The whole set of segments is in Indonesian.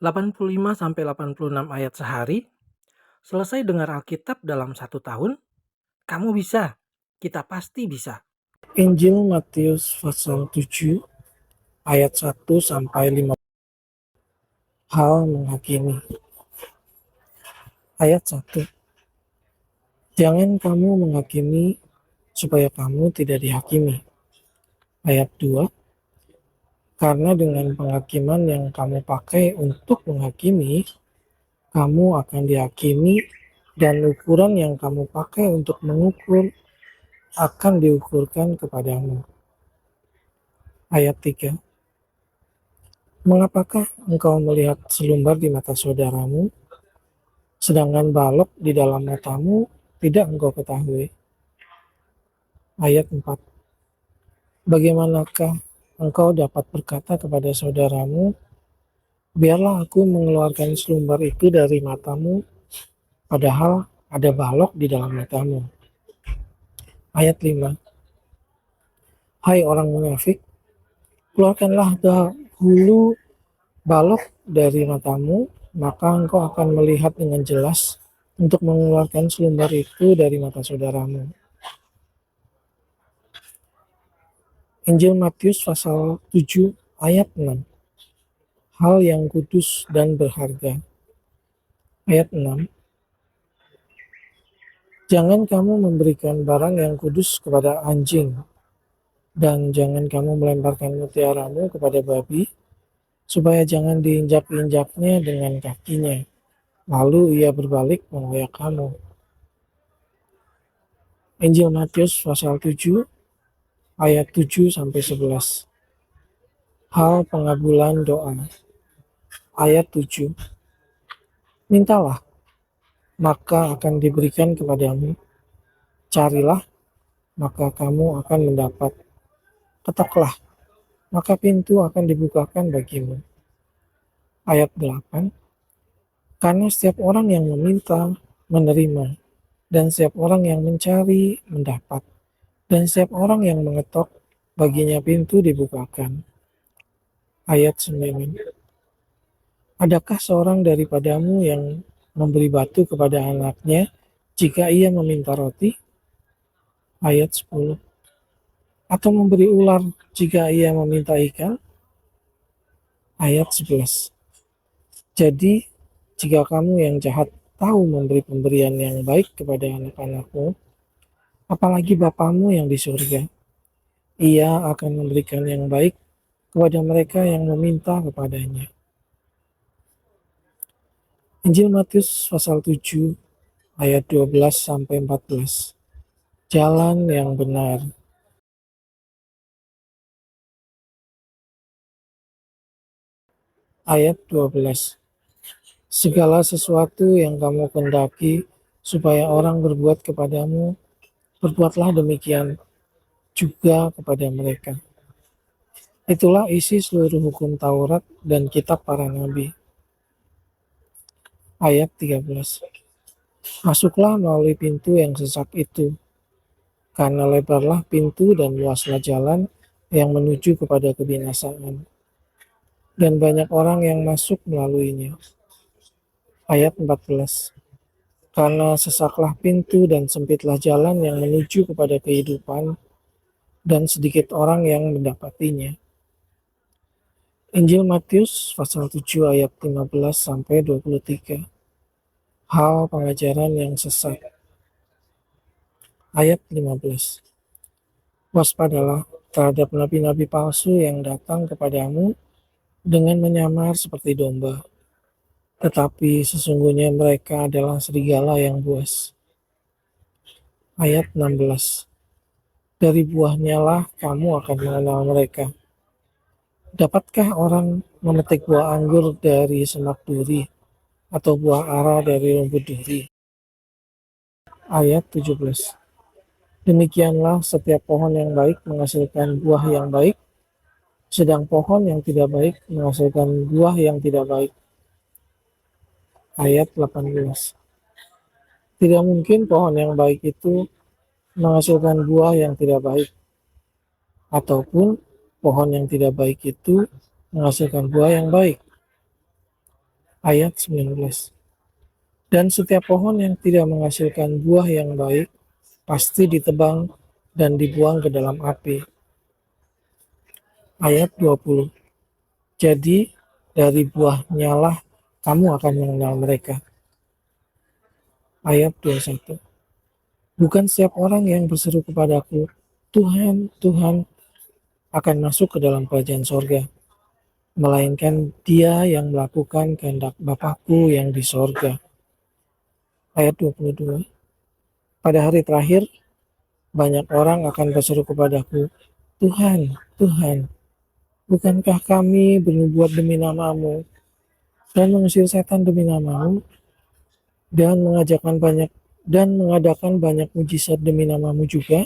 85-86 ayat sehari, selesai dengar Alkitab dalam 1 tahun, kamu bisa. Kita pasti bisa. Injil Matius pasal 7 ayat 1 sampai 5. Hal menghakimi. Ayat 1. Jangan kamu menghakimi supaya kamu tidak dihakimi. Ayat 2. Karena dengan penghakiman yang kamu pakai untuk menghakimi, kamu akan dihakimi, dan ukuran yang kamu pakai untuk mengukur akan diukurkan kepadamu. Ayat 3. Mengapakah engkau melihat selumbar di mata saudaramu, sedangkan balok di dalam matamu tidak engkau ketahui? Ayat 4. Bagaimanakah engkau dapat berkata kepada saudaramu, biarlah aku mengeluarkan selumbar itu dari matamu, padahal ada balok di dalam matamu? Ayat 5. Hai orang munafik, keluarkanlah dahulu balok dari matamu, maka engkau akan melihat dengan jelas untuk mengeluarkan selumbar itu dari mata saudaramu. Injil Matius pasal 7 ayat 6. Hal yang kudus dan berharga. Ayat 6. Jangan kamu memberikan barang yang kudus kepada anjing, dan jangan kamu melemparkan mutiaramu kepada babi, supaya jangan diinjak-injaknya dengan kakinya, lalu ia berbalik mengoyak kamu. Injil Matius pasal 7 ayat 7 sampai 11. Hal pengabulan doa. Ayat 7. Mintalah, maka akan diberikan kepadamu. Carilah, maka kamu akan mendapat. Ketoklah, maka pintu akan dibukakan bagimu. Ayat 8. Karena setiap orang yang meminta, menerima, dan setiap orang yang mencari, mendapat, dan setiap orang yang mengetok, baginya pintu dibukakan. Ayat 9. Adakah seorang daripadamu yang memberi batu kepada anaknya jika ia meminta roti? Ayat 10. Atau memberi ular jika ia meminta ikan? Ayat 11. Jadi, jika kamu yang jahat tahu memberi pemberian yang baik kepada anak-anakmu, apalagi Bapamu yang di surga, ia akan memberikan yang baik kepada mereka yang meminta kepadanya. Injil Matius pasal 7 ayat 12 sampai 14. Jalan yang benar. Ayat 12. Segala sesuatu yang kamu kendaki supaya orang berbuat kepadamu, berbuatlah demikian juga kepada mereka. Itulah isi seluruh hukum Taurat dan kitab para nabi. Ayat 13. Masuklah melalui pintu yang sesak itu, karena lebarlah pintu dan luaslah jalan yang menuju kepada kebinasaan, dan banyak orang yang masuk melaluinya. Ayat 14. Karena sesaklah pintu dan sempitlah jalan yang menuju kepada kehidupan, dan sedikit orang yang mendapatinya. Injil Matius pasal 7 ayat 15 sampai 23. Hal pengajaran yang sesat. Ayat 15. Waspadalah terhadap nabi-nabi palsu yang datang kepadamu dengan menyamar seperti domba, tetapi sesungguhnya mereka adalah serigala yang buas. Ayat 16. Dari buahnya lah kamu akan mengenal mereka. Dapatkah orang memetik buah anggur dari semak duri, atau buah ara dari rumput duri? Ayat 17. Demikianlah setiap pohon yang baik menghasilkan buah yang baik, sedang pohon yang tidak baik menghasilkan buah yang tidak baik. Ayat 18. Tidak mungkin pohon yang baik itu menghasilkan buah yang tidak baik, ataupun pohon yang tidak baik itu menghasilkan buah yang baik. Ayat 19. Dan setiap pohon yang tidak menghasilkan buah yang baik pasti ditebang dan dibuang ke dalam api. Ayat 20. Jadi dari buahnya lah kamu akan mengenal mereka. Ayat 21. Bukan setiap orang yang berseru kepadaku, Tuhan, Tuhan, akan masuk ke dalam kerajaan sorga, melainkan dia yang melakukan kehendak Bapakku yang di sorga. Ayat 22. Pada hari terakhir, banyak orang akan berseru kepadaku, Tuhan, Tuhan, bukankah kami bernubuat demi namamu dan mengusir setan demi namamu dan mengadakan banyak mujizat demi namamu juga?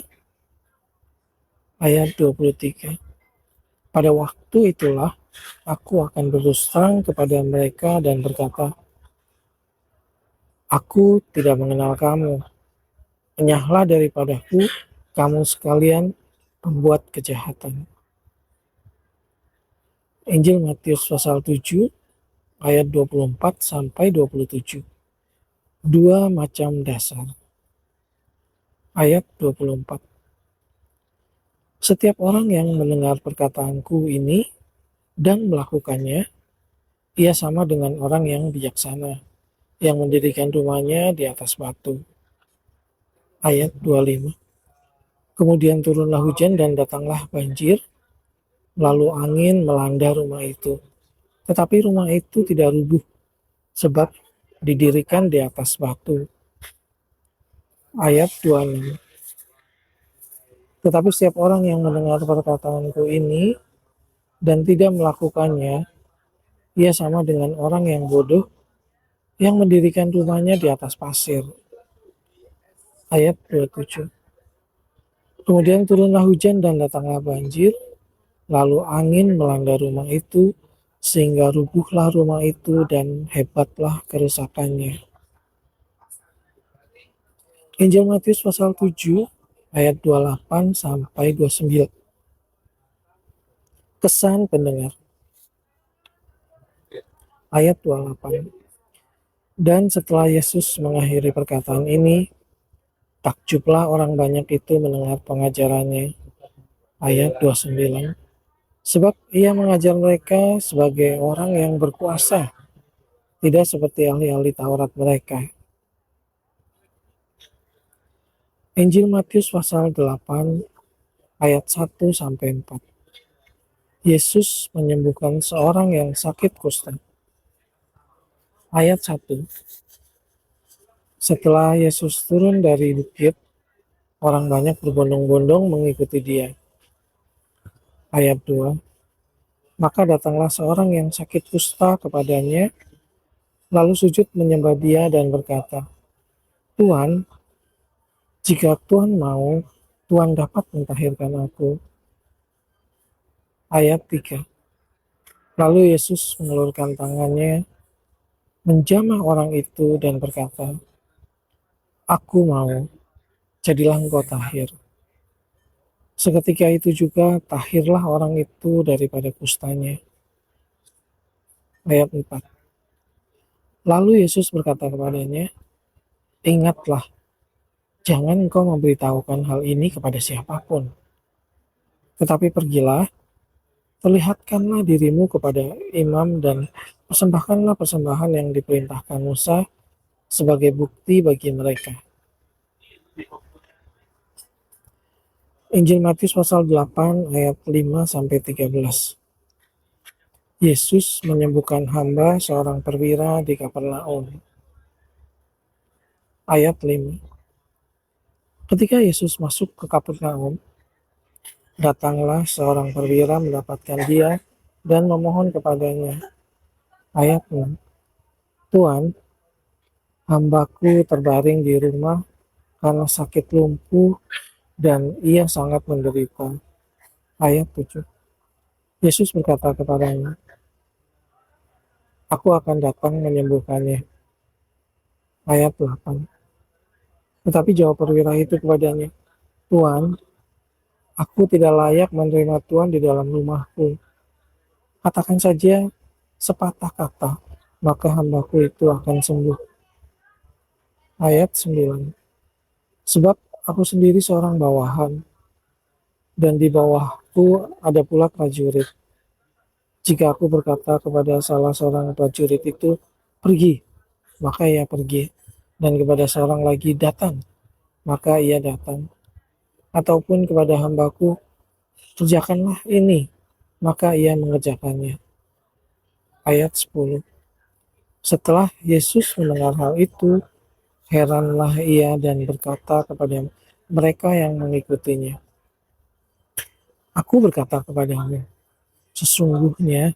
Ayat 23. Pada waktu itulah aku akan berterus terang kepada mereka dan berkata, Aku tidak mengenal kamu. Enyahlah daripadaku, kamu sekalian pembuat kejahatan. Injil Matius pasal 7 ayat 24 sampai 27. Dua macam dasar. Ayat 24. Setiap orang yang mendengar perkataanku ini dan melakukannya, ia sama dengan orang yang bijaksana, yang mendirikan rumahnya di atas batu. Ayat 25. Kemudian turunlah hujan dan datanglah banjir, lalu angin melanda rumah itu. Tetapi rumah itu tidak rubuh, sebab didirikan di atas batu. Ayat 26. Tetapi setiap orang yang mendengar perkataanku ini dan tidak melakukannya, ia sama dengan orang yang bodoh yang mendirikan rumahnya di atas pasir. Ayat 27. Kemudian turunlah hujan dan datanglah banjir, lalu angin melanda rumah itu, sehingga rubuhlah rumah itu dan hebatlah kerusakannya. Injil Matius pasal 7 ayat 28 sampai 29. Kesan pendengar. Ayat 28. Dan setelah Yesus mengakhiri perkataan ini, takjublah orang banyak itu mendengar pengajarannya. Ayat 29. Sebab ia mengajar mereka sebagai orang yang berkuasa, tidak seperti ahli-ahli Taurat mereka. Injil Matius pasal 8 ayat 1 sampai 4. Yesus menyembuhkan seorang yang sakit kusta. Ayat 1. Setelah Yesus turun dari bukit, orang banyak berbondong-bondong mengikuti dia. Ayat 2. Maka datanglah seorang yang sakit kusta kepadanya, lalu sujud menyembah dia dan berkata, Tuhan, jika Tuhan mau, Tuhan dapat mentahirkan aku. Ayat 3. Lalu Yesus mengulurkan tangannya, menjamah orang itu dan berkata, Aku mau, jadilah engkau tahir. Seketika itu juga tahirlah orang itu daripada kustanya. Ayat 4. Lalu Yesus berkata kepadanya, Ingatlah, jangan engkau memberitahukan hal ini kepada siapapun. Tetapi pergilah, perlihatkanlah dirimu kepada imam dan persembahkanlah persembahan yang diperintahkan Musa sebagai bukti bagi mereka. Injil Matius pasal 8 ayat 5 sampai 13. Yesus menyembuhkan hamba seorang perwira di Kapernaum. Ayat 5. Ketika Yesus masuk ke Kapernaum, datanglah seorang perwira mendapatkan dia dan memohon kepadanya. Ayat 6. Tuhan, hambaku terbaring di rumah karena sakit lumpuh dan ia sangat menderita. Ayat 7. Yesus berkata kepadanya, Aku akan datang menyembuhkannya. Ayat 8. Tetapi jawab perwira itu kepadanya, Tuhan, aku tidak layak menerima Tuhan di dalam rumahku. Katakan saja sepatah kata, maka hambaku itu akan sembuh. Ayat 9. Sebab aku sendiri seorang bawahan, dan di bawahku ada pula prajurit. Jika aku berkata kepada salah seorang prajurit itu, pergi, maka ia pergi. Dan kepada seorang lagi, datang, maka ia datang. Ataupun kepada hambaku, kerjakanlah ini, maka ia mengerjakannya. Ayat 10. Setelah Yesus mendengar hal itu, heranlah ia dan berkata kepada mereka yang mengikutinya, aku berkata kepadamu, sesungguhnya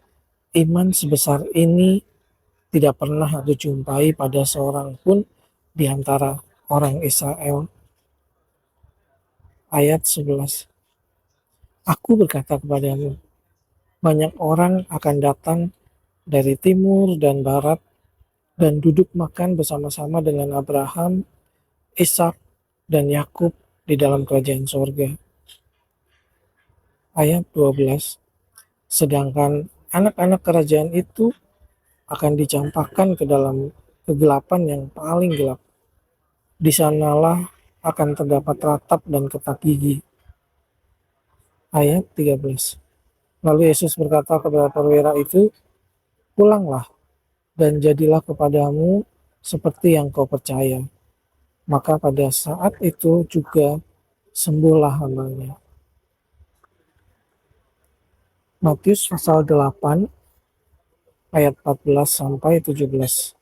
iman sebesar ini tidak pernah aku jumpai pada seorang pun di antara orang Israel. Ayat 11. Aku berkata kepadamu, banyak orang akan datang dari timur dan barat dan duduk makan bersama-sama dengan Abraham, Ishak, dan Yakub di dalam kerajaan sorga. Ayat 12. Sedangkan anak-anak kerajaan itu akan dicampakkan ke dalam kegelapan yang paling gelap. Di sanalah akan terdapat ratap dan ketak gigi. Ayat 13. Lalu Yesus berkata kepada perwira itu, pulanglah dan jadilah kepadamu seperti yang kau percaya. Maka pada saat itu juga sembuhlah hambanya. Matius pasal 8 ayat 14 sampai 17.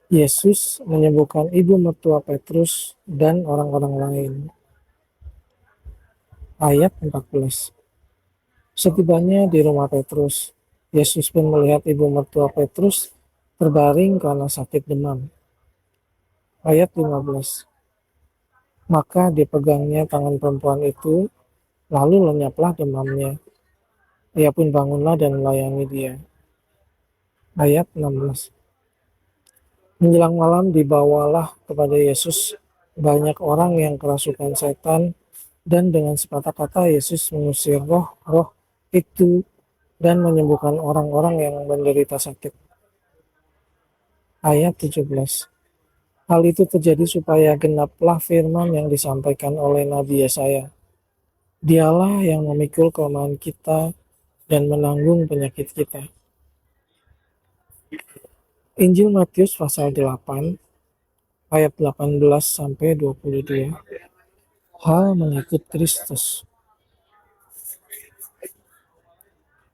Yesus menyembuhkan ibu mertua Petrus dan orang-orang lain. Ayat 14. Setibanya di rumah Petrus, Yesus pun melihat ibu mertua Petrus terbaring karena sakit demam. Ayat 15. Maka dipegangnya tangan perempuan itu, lalu lenyaplah demamnya. Ia pun bangunlah dan melayani dia. Ayat 16. Menjelang malam dibawalah kepada Yesus banyak orang yang kerasukan setan, dan dengan sepatah kata Yesus mengusir roh-roh itu dan menyembuhkan orang-orang yang menderita sakit. Ayat 17. Hal itu terjadi supaya genaplah firman yang disampaikan oleh Nabi Yesaya. Dialah yang memikul kelemahan kita dan menanggung penyakit kita. Injil Matius pasal 8 ayat 18 sampai 22. Hal mengikut Kristus.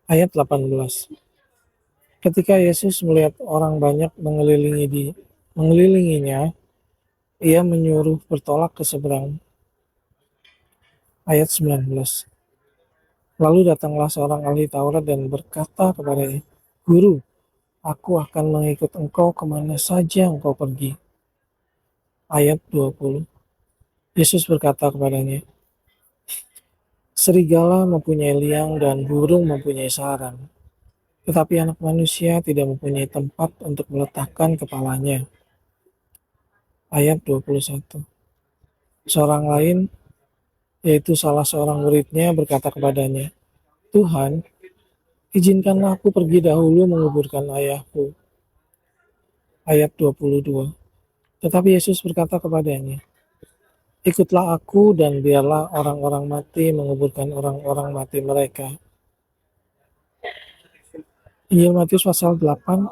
Ayat 18. Ketika Yesus melihat orang banyak mengelilinginya, ia menyuruh bertolak ke seberang. Ayat 19. Lalu datanglah seorang ahli Taurat dan berkata kepadanya, Guru, aku akan mengikut engkau kemana saja engkau pergi. Ayat 20. Yesus berkata kepadanya, serigala mempunyai liang dan burung mempunyai sarang, tetapi anak manusia tidak mempunyai tempat untuk meletakkan kepalanya. Ayat 21. Seorang lain, yaitu salah seorang muridnya, berkata kepadanya, Tuhan, izinkanlah aku pergi dahulu menguburkan ayahku. Ayat 22. Tetapi Yesus berkata kepadanya, ikutlah aku dan biarlah orang-orang mati menguburkan orang-orang mati mereka. Injil Matius pasal 8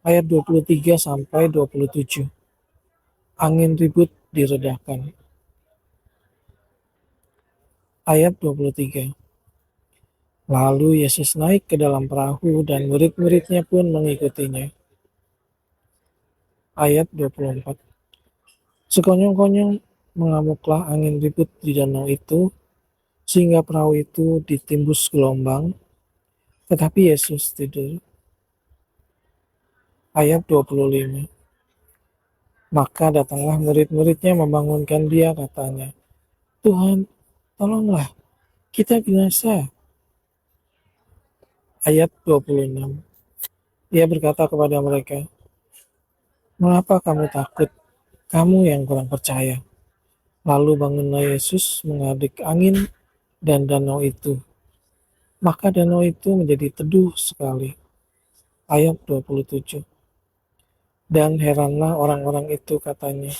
ayat 23 sampai 27. Angin ribut diredakan. Ayat 23. Lalu Yesus naik ke dalam perahu dan murid-muridnya pun mengikutinya. Ayat 24. Sekonyong-konyong mengamuklah angin ribut di danau itu, sehingga perahu itu ditimbus gelombang, tetapi Yesus tidur. Ayat 25. Maka datanglah murid-muridnya membangunkan dia, katanya, Tuhan, tolonglah, kita binasa. Ayat 26. Ia berkata kepada mereka, mengapa kamu takut, kamu yang kurang percaya? Lalu bangunlah Yesus mengadik angin dan danau itu. Maka danau itu menjadi teduh sekali. Ayat 27. Dan heranlah orang-orang itu katanya,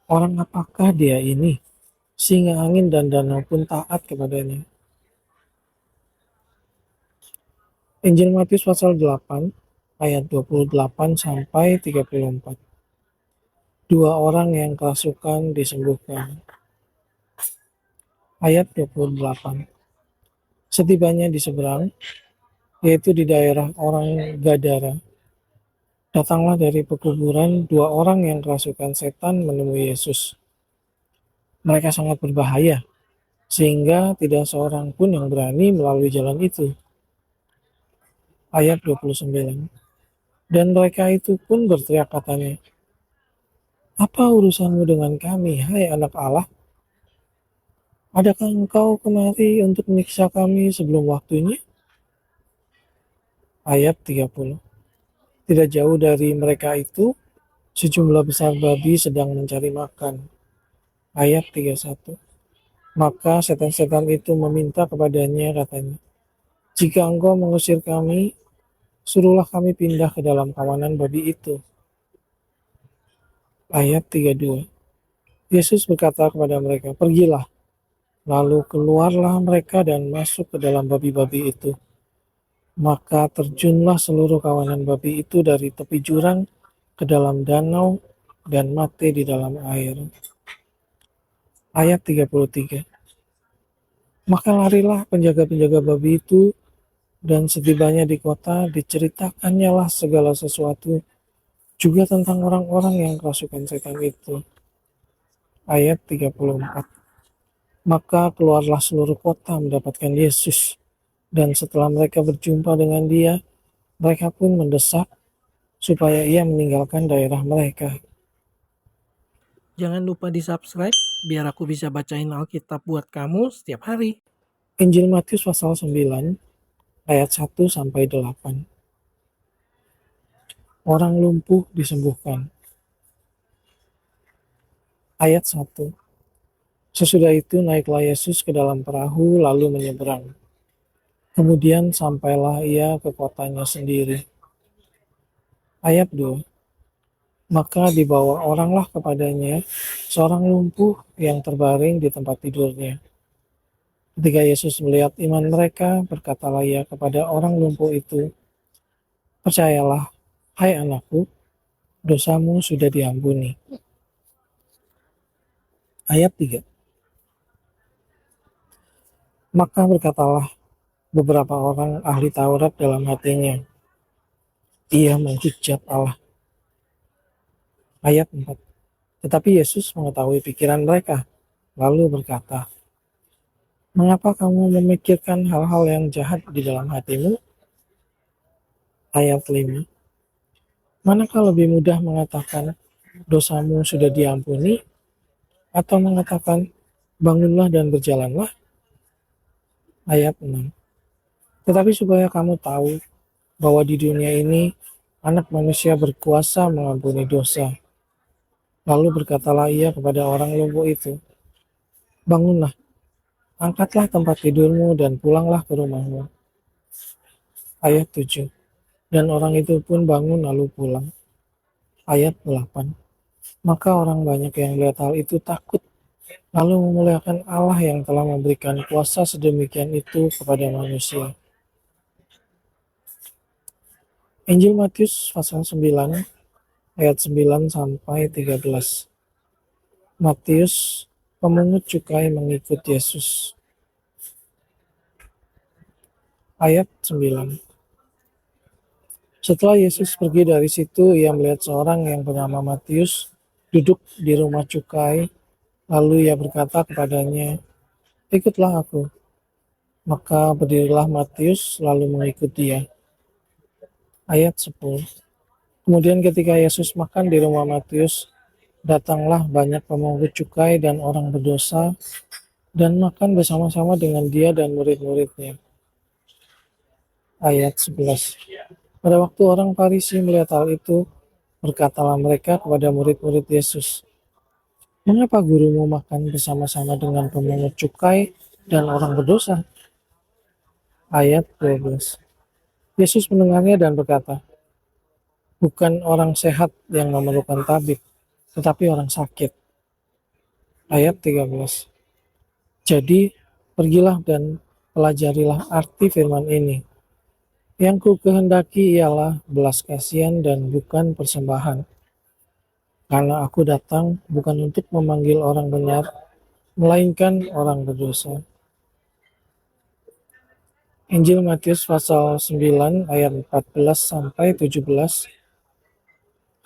orang apakah dia ini? Sehingga angin dan danau pun taat kepadanya. Injil Matius pasal 8 ayat 28 sampai 34. Dua orang yang kerasukan disembuhkan. Ayat 28. Setibanya di seberang, yaitu di daerah orang Gadara, datanglah dari pekuburan dua orang yang kerasukan setan menemui Yesus. Mereka sangat berbahaya, sehingga tidak seorang pun yang berani melalui jalan itu. Ayat 29. Dan mereka itu pun berteriak katanya, apa urusanmu dengan kami, hai anak Allah? Adakah engkau kemari untuk menyiksa kami sebelum waktunya? Ayat 30. Tidak jauh dari mereka itu, sejumlah besar babi sedang mencari makan. Ayat 31. Maka setan-setan itu meminta kepadanya katanya, jika engkau mengusir kami, suruhlah kami pindah ke dalam kawanan babi itu. Ayat 32. Yesus berkata kepada mereka, pergilah. Lalu keluarlah mereka dan masuk ke dalam babi-babi itu. Maka terjunlah seluruh kawanan babi itu dari tepi jurang ke dalam danau dan mati di dalam air. Ayat 33. Maka larilah penjaga-penjaga babi itu, dan setibanya di kota diceritakannya lah segala sesuatu juga tentang orang-orang yang kerasukan setan itu. Ayat 34. Maka keluarlah seluruh kota mendapatkan Yesus, dan setelah mereka berjumpa dengan dia, mereka pun mendesak supaya ia meninggalkan daerah mereka. Jangan lupa di-subscribe biar aku bisa bacain Alkitab buat kamu setiap hari. Injil Matius pasal 9 ayat 1 sampai 8. Orang lumpuh disembuhkan. Ayat 1. Sesudah itu naiklah Yesus ke dalam perahu lalu menyeberang. Kemudian sampailah ia ke kotanya sendiri. Ayat 2. Maka dibawa oranglah kepadanya seorang lumpuh yang terbaring di tempat tidurnya. Ketika Yesus melihat iman mereka, berkatalah ia kepada orang lumpuh itu, percayalah, hai anakku, dosamu sudah diampuni. Ayat 3. Maka berkatalah beberapa orang ahli Taurat dalam hatinya, ia menghujat Allah. Ayat 4. Tetapi Yesus mengetahui pikiran mereka, lalu berkata, mengapa kamu memikirkan hal-hal yang jahat di dalam hatimu? Ayat 5. Manakah lebih mudah mengatakan dosamu sudah diampuni, atau mengatakan bangunlah dan berjalanlah? Ayat 6. Tetapi supaya kamu tahu bahwa di dunia ini anak manusia berkuasa mengampuni dosa. Lalu berkatalah ia kepada orang lumpuh itu, bangunlah, angkatlah tempat tidurmu dan pulanglah ke rumahmu. Ayat 7. Dan orang itu pun bangun lalu pulang. Ayat 8. Maka orang banyak yang melihat hal itu takut, lalu memuliakan Allah yang telah memberikan kuasa sedemikian itu kepada manusia. Injil Matius pasal 9 ayat 9 sampai 13. Matius, pemungut cukai mengikut Yesus. Ayat 9. Setelah Yesus pergi dari situ, ia melihat seorang yang bernama Matius duduk di rumah cukai. Lalu ia berkata kepadanya, ikutlah aku. Maka berdirilah Matius lalu mengikut dia. Ayat 10. Kemudian ketika Yesus makan di rumah Matius, datanglah banyak pemungut cukai dan orang berdosa dan makan bersama-sama dengan dia dan murid-muridnya. Ayat 11. Pada waktu orang Farisi melihat hal itu, berkatalah mereka kepada murid-murid Yesus, mengapa gurumu makan bersama-sama dengan pemungut cukai dan orang berdosa? Ayat 12. Yesus mendengarnya dan berkata, bukan orang sehat yang memerlukan tabib, tetapi orang sakit. Ayat 13. Jadi, pergilah dan pelajarilah arti firman ini. Yang ku kehendaki ialah belas kasihan dan bukan persembahan. Karena aku datang bukan untuk memanggil orang benar, melainkan orang berdosa. Injil Matius pasal 9 ayat 14 sampai 17,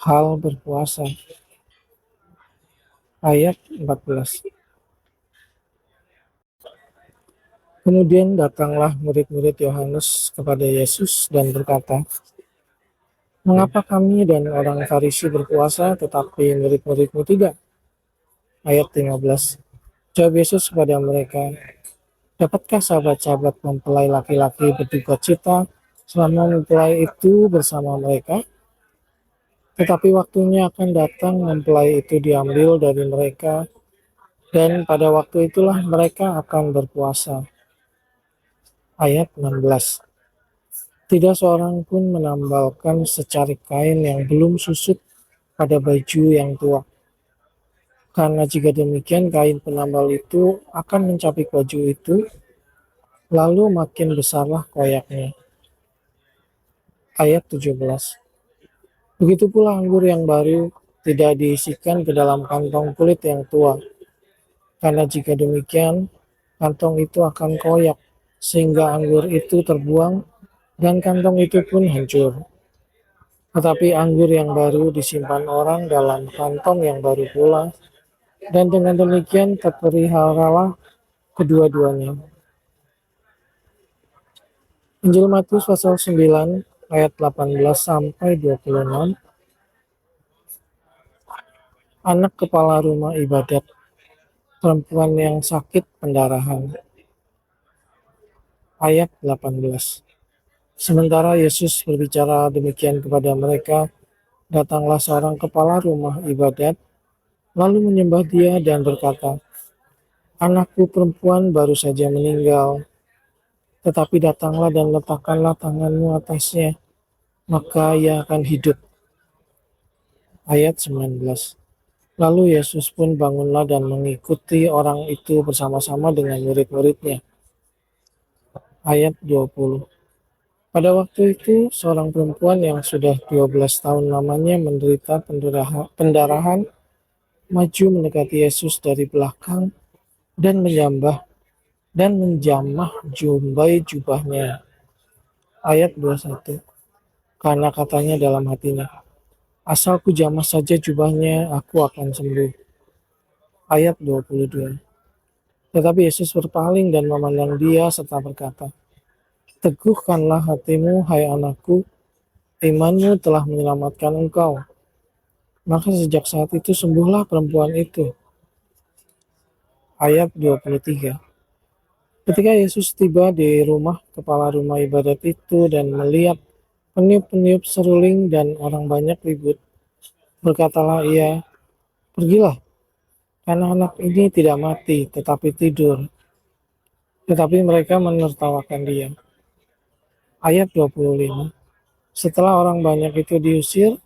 hal berpuasa. Ayat 14. Kemudian datanglah murid-murid Yohanes kepada Yesus dan berkata, "Mengapa kami dan orang Farisi berpuasa tetapi murid-muridmu tidak?" Ayat 15. Jawab Yesus kepada mereka, "Dapatkah sahabat-sahabat mempelai laki-laki berduka cita selama mempelai itu bersama mereka? Tetapi waktunya akan datang mempelai itu diambil dari mereka, dan pada waktu itulah mereka akan berpuasa." Ayat 16. Tidak seorang pun menambalkan secarik kain yang belum susut pada baju yang tua. Karena jika demikian kain penambal itu akan mencapik baju itu, lalu makin besarlah koyaknya. Ayat 17. Begitu pula anggur yang baru tidak diisikan ke dalam kantong kulit yang tua. Karena jika demikian, kantong itu akan koyak, sehingga anggur itu terbuang dan kantong itu pun hancur. Tetapi anggur yang baru disimpan orang dalam kantong yang baru pula, dan dengan demikian terpeliharalah kedua-duanya. Injil Matius pasal 9 ayat 18 sampai 26. Anak kepala rumah ibadat, perempuan yang sakit pendarahan. Ayat 18. Sementara Yesus berbicara demikian kepada mereka, datanglah seorang kepala rumah ibadat, lalu menyembah dia dan berkata, "Anakku perempuan baru saja meninggal, tetapi datanglah dan letakkanlah tanganmu atasnya, maka ia akan hidup." Ayat 19. Lalu Yesus pun bangunlah dan mengikuti orang itu bersama-sama dengan murid-muridnya. Ayat 20. Pada waktu itu, seorang perempuan yang sudah 12 tahun lamanya menderita pendarahan maju mendekati Yesus dari belakang dan menjamah jumbai jubahnya. Ayat 21. Karena katanya dalam hatinya, "Asal ku jamah saja jubahnya, aku akan sembuh." Ayat 22. Tetapi Yesus berpaling dan memandang dia serta berkata, "Teguhkanlah hatimu, hai anakku, imanmu telah menyelamatkan engkau." Maka sejak saat itu sembuhlah perempuan itu. Ayat 23. Ketika Yesus tiba di rumah kepala rumah ibadat itu dan melihat peniup-peniup seruling dan orang banyak ribut, berkatalah ia, "Pergilah, karena anak ini tidak mati, tetapi tidur." Tetapi mereka menertawakan dia. Ayat 25. Setelah orang banyak itu diusir,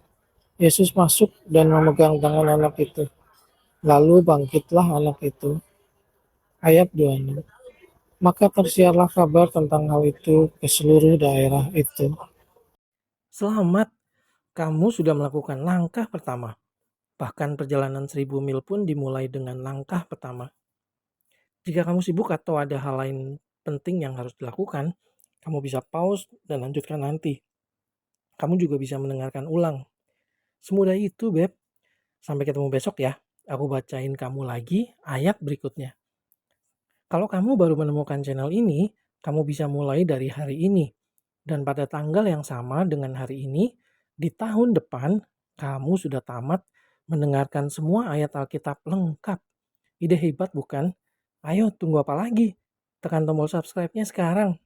Yesus masuk dan memegang tangan anak itu. Lalu bangkitlah anak itu. Ayat 26. Maka tersiarlah kabar tentang hal itu ke seluruh daerah itu. Selamat, kamu sudah melakukan langkah pertama. Bahkan perjalanan 1000 mil pun dimulai dengan langkah pertama. Jika kamu sibuk atau ada hal lain penting yang harus dilakukan, kamu bisa pause dan lanjutkan nanti. Kamu juga bisa mendengarkan ulang. Semudah itu, Beb. Sampai ketemu besok ya. Aku bacain kamu lagi ayat berikutnya. Kalau kamu baru menemukan channel ini, kamu bisa mulai dari hari ini. Dan pada tanggal yang sama dengan hari ini, di tahun depan, kamu sudah tamat mendengarkan semua ayat Alkitab lengkap. Ide hebat bukan? Ayo tunggu apa lagi? Tekan tombol subscribe-nya sekarang.